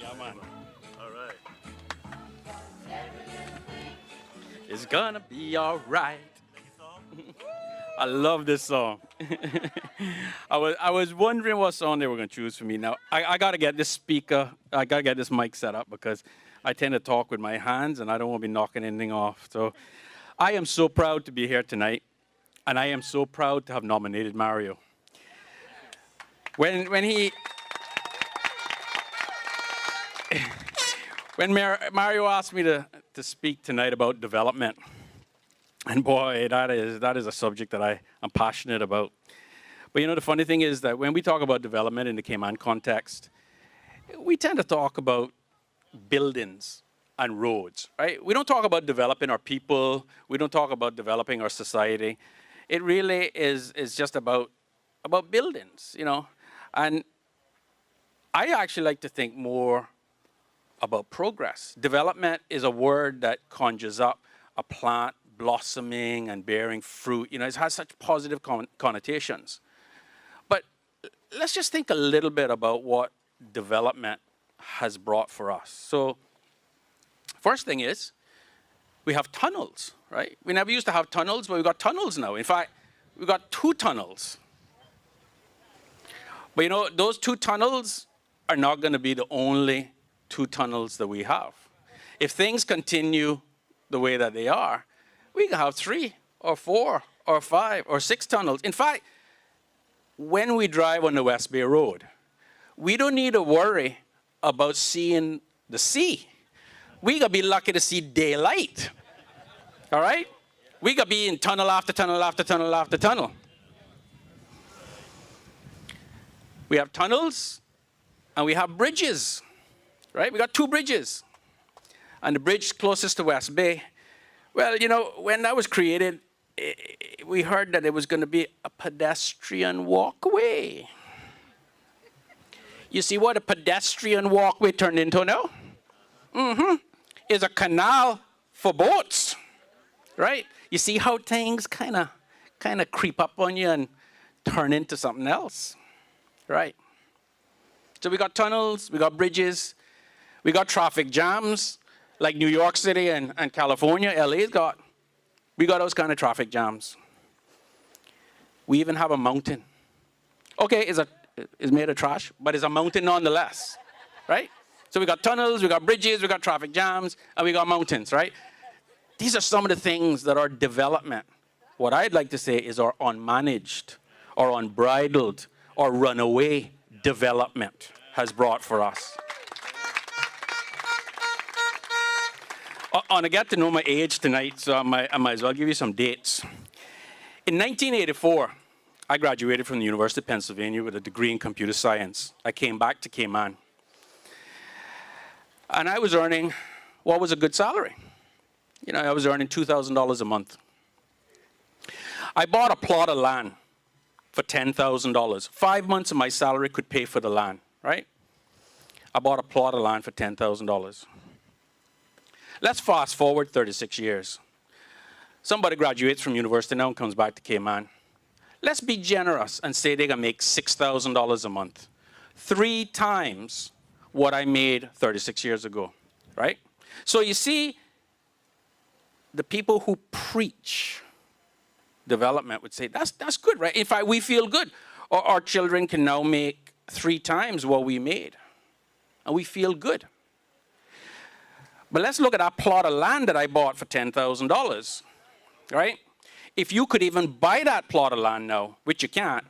Yeah, man. All right. It's gonna be all right. I love this song. I was wondering what song they were gonna choose for me. Now I gotta get this speaker. I gotta get this mic set up because I tend to talk with my hands and I don't want to be knocking anything off. So I am so proud to be here tonight, and I am so proud to have nominated Mario. When Mario asked me to speak tonight about development, and boy, that is a subject that I'm passionate about. But you know, the funny thing is that when we talk about development in the Cayman context, we tend to talk about buildings and roads, right? We don't talk about developing our people. We don't talk about developing our society. It really is just about buildings, you know. And I actually like to think more about progress. Development is a word that conjures up a plant blossoming and bearing fruit. You know, it has such positive connotations. But let's just think a little bit about what development has brought for us. So first thing is, we have tunnels, right? We never used to have tunnels, but we've got tunnels now. In fact, we've got 2 tunnels. But you know, those 2 tunnels are not going to be the only 2 tunnels that we have. If things continue the way that they are, we can have 3 or 4 or 5 or 6 tunnels. In fact, when we drive on the West Bay Road, we don't need to worry about seeing the sea. We gotta be lucky to see daylight. All right? We gotta be in tunnel after tunnel after tunnel after tunnel. We have tunnels and we have bridges, right? We got 2 bridges. And the bridge closest to West Bay, well, you know, when that was created, we heard that it was going to be a pedestrian walkway. You see what a pedestrian walkway turned into now? It's a canal for boats, right? You see how things kind of creep up on you and turn into something else, right? So we got tunnels, we got bridges, we got traffic jams, like New York City and California, LA's got. We got those kind of traffic jams. We even have a mountain. Okay, it's made of trash, but it's a mountain nonetheless, right? So we got tunnels, we got bridges, we got traffic jams, and we got mountains, right? These are some of the things that are development. What I'd like to say is our unmanaged, or unbridled, or runaway development has brought for us. I get to know my age tonight, so I might as well give you some dates. In 1984, I graduated from the University of Pennsylvania with a degree in computer science. I came back to Cayman. And I was earning what was a good salary. You know, I was earning $2,000 a month. I bought a plot of land for $10,000. 5 months of my salary could pay for the land, right? I bought a plot of land for $10,000. Let's fast forward 36 years. Somebody graduates from university now and comes back to Cayman. Let's be generous and say they can make $6,000 a month. 3 times what I made 36 years ago, right? So you see, the people who preach development would say, that's good, right? In fact, we feel good. Our children can now make 3 times what we made. And we feel good. But let's look at that plot of land that I bought for $10,000, right? If you could even buy that plot of land now, which you can't,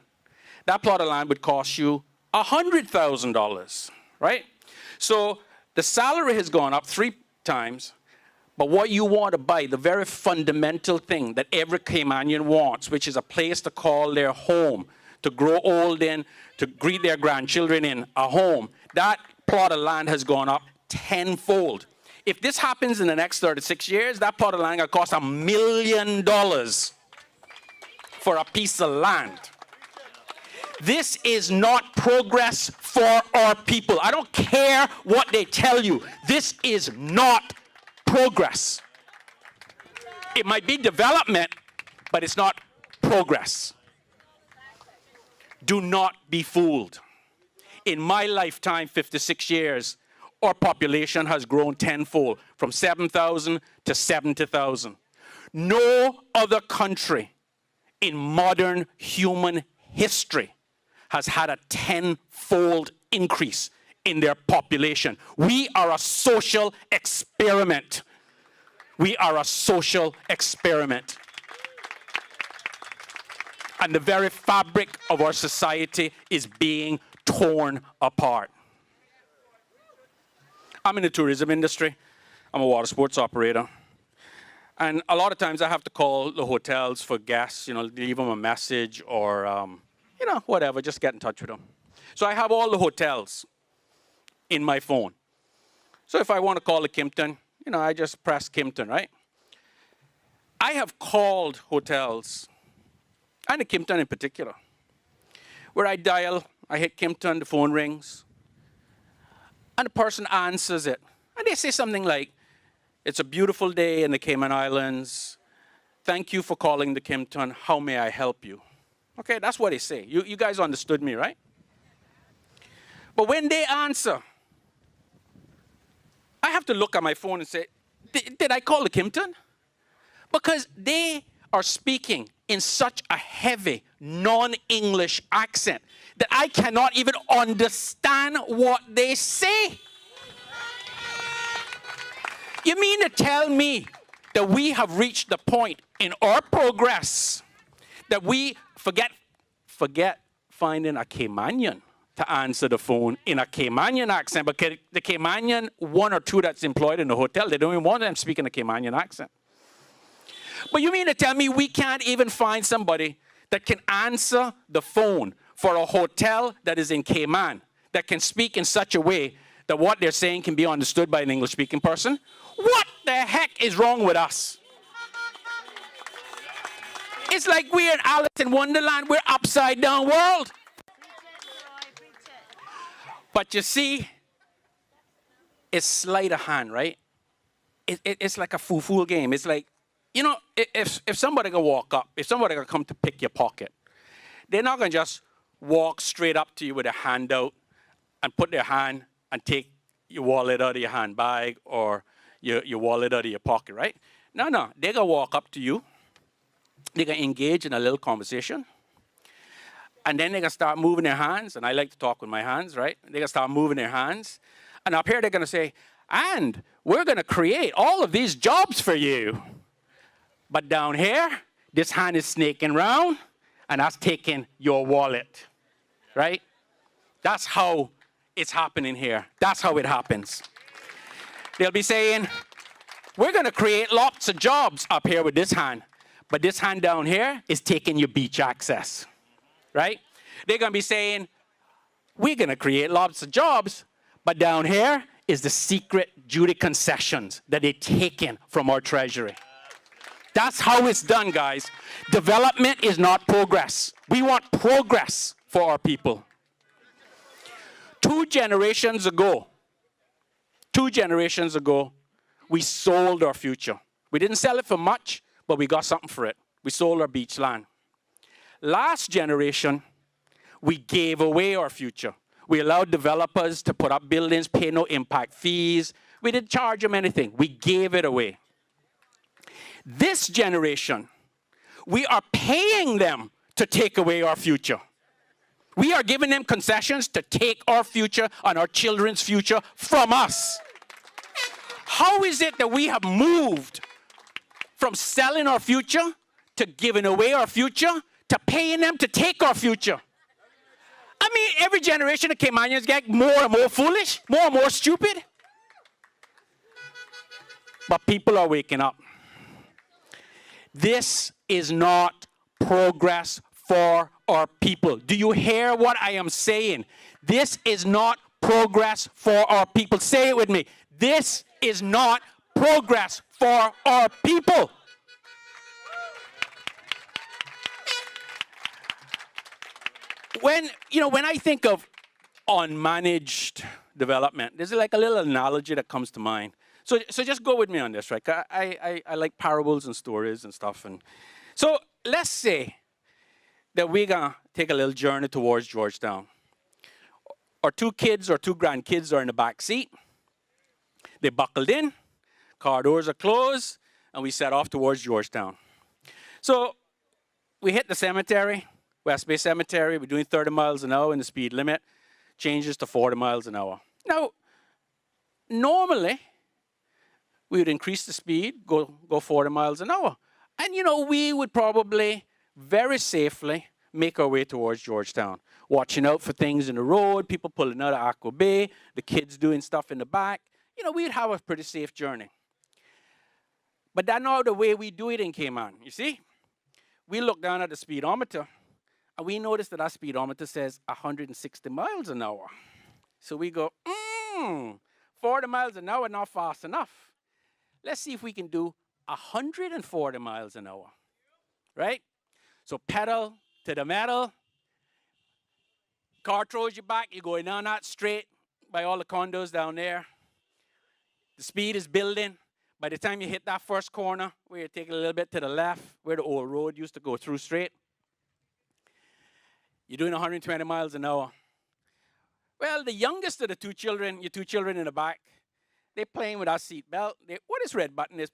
that plot of land would cost you $100,000, right? So the salary has gone up 3 times, but what you want to buy, the very fundamental thing that every Caymanian wants, which is a place to call their home, to grow old in, to greet their grandchildren in, a home, that plot of land has gone up tenfold. If this happens in the next 36 years, that plot of land will cost $1 million for a piece of land. This is not progress for our people. I don't care what they tell you. This is not progress. It might be development, but it's not progress. Do not be fooled. In my lifetime, 56 years, our population has grown tenfold, from 7,000 to 70,000. No other country in modern human history has had a tenfold increase in their population. We are a social experiment. We are a social experiment. And the very fabric of our society is being torn apart. I'm in the tourism industry. I'm a water sports operator. And a lot of times I have to call the hotels for guests, leave them a message or, whatever, just get in touch with them. So I have all the hotels in my phone. So if I want to call the Kimpton, I just press Kimpton, right? I have called hotels, and the Kimpton in particular, where I dial, I hit Kimpton, the phone rings, and the person answers it. And they say something like, "It's a beautiful day in the Cayman Islands. Thank you for calling the Kimpton. How may I help you?" Okay, that's what they say. You guys understood me, right? But when they answer, I have to look at my phone and say, did I call the Kimpton? Because they are speaking in such a heavy, non-English accent that I cannot even understand what they say. You mean to tell me that we have reached the point in our progress that we forget finding a Caymanian to answer the phone in a Caymanian accent, because the Caymanian one or two that's employed in the hotel, they don't even want them speaking a Caymanian accent. But you mean to tell me we can't even find somebody that can answer the phone for a hotel that is in Cayman, that can speak in such a way that what they're saying can be understood by an English-speaking person? What the heck is wrong with us? It's like we're in Alice in Wonderland. We're upside down world. But you see, it's sleight of hand, right? It's like a foo-foo game. It's like, if somebody can walk up, if somebody can come to pick your pocket, they're not going to just walk straight up to you with a hand out and put their hand and take your wallet out of your handbag or your wallet out of your pocket, right? No, they're going to walk up to you. They're going to engage in a little conversation. And then they're going to start moving their hands. And I like to talk with my hands, right? They're going to start moving their hands. And up here, they're going to say, "And we're going to create all of these jobs for you." But down here, this hand is snaking around, and that's taking your wallet, right? That's how it's happening here. That's how it happens. They'll be saying, "We're going to create lots of jobs up here with this hand. But this hand down here is taking your beach access." Right? They're going to be saying, "We're going to create lots of jobs, but down here is the secret duty concessions that they're taking from our treasury." That's how it's done, guys. Development is not progress. We want progress for our people. 2 generations ago, we sold our future. We didn't sell it for much, but we got something for it. We sold our beach land. Last generation, we gave away our future. We allowed developers to put up buildings, pay no impact fees. We didn't charge them anything. We gave it away. This generation, we are paying them to take away our future. We are giving them concessions to take our future and our children's future from us. How is it that we have moved from selling our future to giving away our future to paying them to take our future? I mean, every generation of Caymanians get more and more foolish, more and more stupid. But people are waking up. This is not progress for our people. Do you hear what I am saying? This is not progress for our people. Say it with me. This is not progress for our people. When I think of unmanaged development, there's like a little analogy that comes to mind. So just go with me on this, right? I like parables and stories and stuff. And so let's say that we're going to take a little journey towards Georgetown. Our 2 kids or 2 grandkids are in the back seat. They buckled in, car doors are closed, and we set off towards Georgetown. So we hit the cemetery, West Bay Cemetery. We're doing 30 miles an hour in the speed limit. Changes to 40 miles an hour. Now, normally, we would increase the speed, go 40 miles an hour. And, you know, we would probably very safely make our way towards Georgetown, watching out for things in the road, people pulling out of Aqua Bay, the kids doing stuff in the back. You know, we'd have a pretty safe journey. But that's not the way we do it in Cayman, you see? We look down at the speedometer, and we notice that our speedometer says 160 miles an hour. So we go, 40 miles an hour, not fast enough. Let's see if we can do 140 miles an hour, right? So pedal to the metal. Car throws you back, you're going down that straight by all the condos down there. The speed is building. By the time you hit that first corner, where you take a little bit to the left, where the old road used to go through straight, you're doing 120 miles an hour. Well, the youngest of the two children, your two children in the back, they're playing with our seat belt. What this red button is,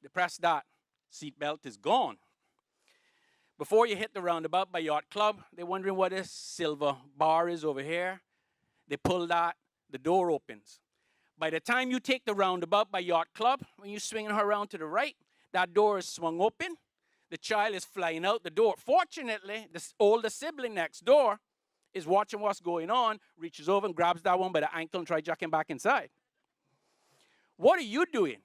they press that. Seat belt is gone. Before you hit the roundabout by Yacht Club, they're wondering what this silver bar is over here. They pull that, the door opens. By the time you take the roundabout by Yacht Club, when you're swinging her around to the right, that door is swung open. The child is flying out the door. Fortunately, the older sibling next door is watching what's going on, reaches over and grabs that one by the ankle and tries jacking back inside. What are you doing?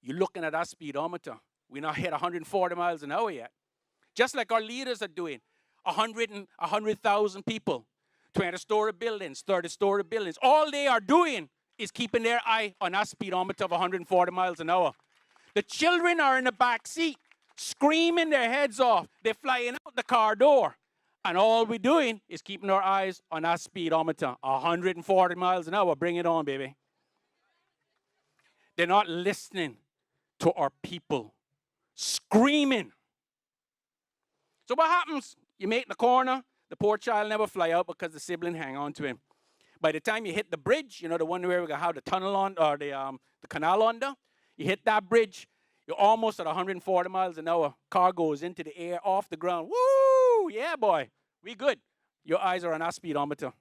You're looking at that speedometer. We're not hit 140 miles an hour yet. Just like our leaders are doing. 100,000 people, 20-story buildings, 30-story buildings. All they are doing is keeping their eye on that speedometer of 140 miles an hour. The children are in the back seat, screaming their heads off. They're flying out the car door. And all we're doing is keeping our eyes on that speedometer, 140 miles an hour. Bring it on, baby. They're not listening to our people screaming. So what happens? You make the corner. The poor child never fly out because the sibling hang on to him. By the time you hit the bridge, you know, the one where we're going to have the tunnel on, or the canal under, you hit that bridge, you're almost at 140 miles an hour. Car goes into the air, off the ground. Woo! Yeah, boy. We good. Your eyes are on our speedometer.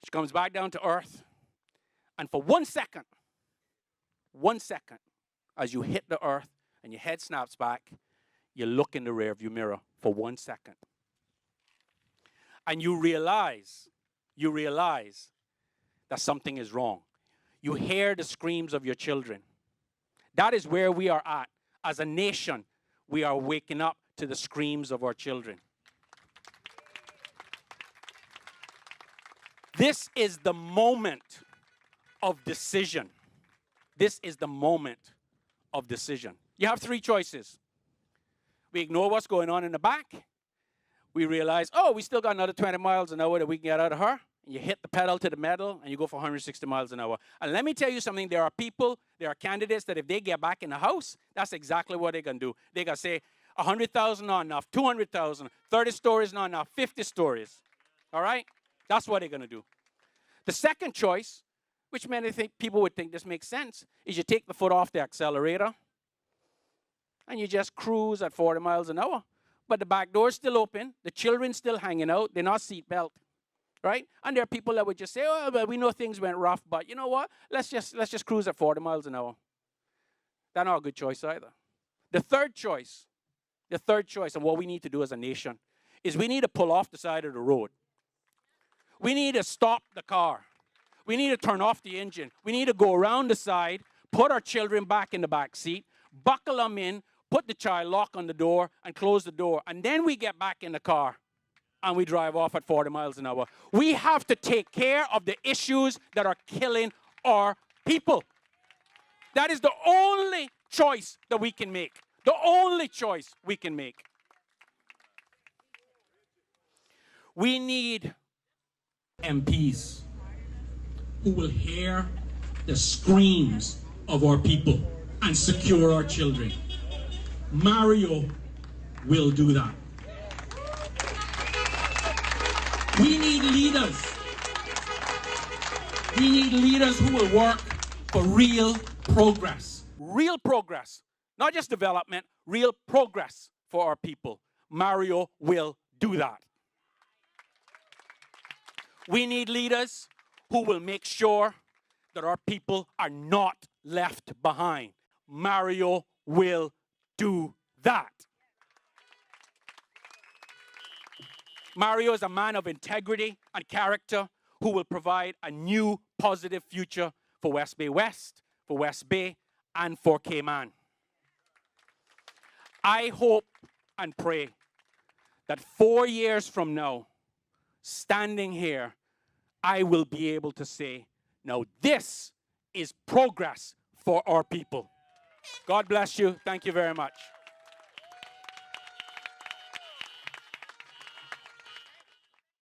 She comes back down to earth. And for 1 second, as you hit the earth and your head snaps back, you look in the rearview mirror for 1 second. And you realize that something is wrong. You hear the screams of your children. That is where we are at. As a nation, we are waking up to the screams of our children. This is the moment of decision. This is the moment of decision. You have three choices. We ignore what's going on in the back. We realize, oh, we still got another 20 miles an hour that we can get out of her. And you hit the pedal to the metal, and you go for 160 miles an hour. And let me tell you something. There are people, there are candidates that if they get back in the House, that's exactly what they're going to do. They're going to say, 100,000 not enough, 200,000, 30 stories not enough, 50 stories. All right? That's what they're going to do. The second choice, which many people would think this makes sense, is you take the foot off the accelerator, and you just cruise at 40 miles an hour. But the back door's still open. The children's still hanging out. They're not seat belt, right? And there are people that would just say, oh, well, we know things went rough, but you know what? Let's just cruise at 40 miles an hour. That's not a good choice either. The third choice, and what we need to do as a nation, is we need to pull off the side of the road. We need to stop the car. We need to turn off the engine. We need to go around the side, put our children back in the back seat, buckle them in, put the child lock on the door, and close the door. And then we get back in the car, and we drive off at 40 miles an hour. We have to take care of the issues that are killing our people. That is the only choice that we can make. The only choice we can make. We need MPs who will hear the screams of our people and secure our children. Mario will do that. We need leaders We need leaders who will work for real progress. Real progress, not just development, real progress for our people. Mario will do that. We need leaders who will make sure that our people are not left behind. Mario will do that. Mario is a man of integrity and character who will provide a new positive future for West Bay West, for West Bay, and for Cayman. I hope and pray that 4 years from now, standing here, I will be able to say, now this is progress for our people. God bless you. Thank you very much.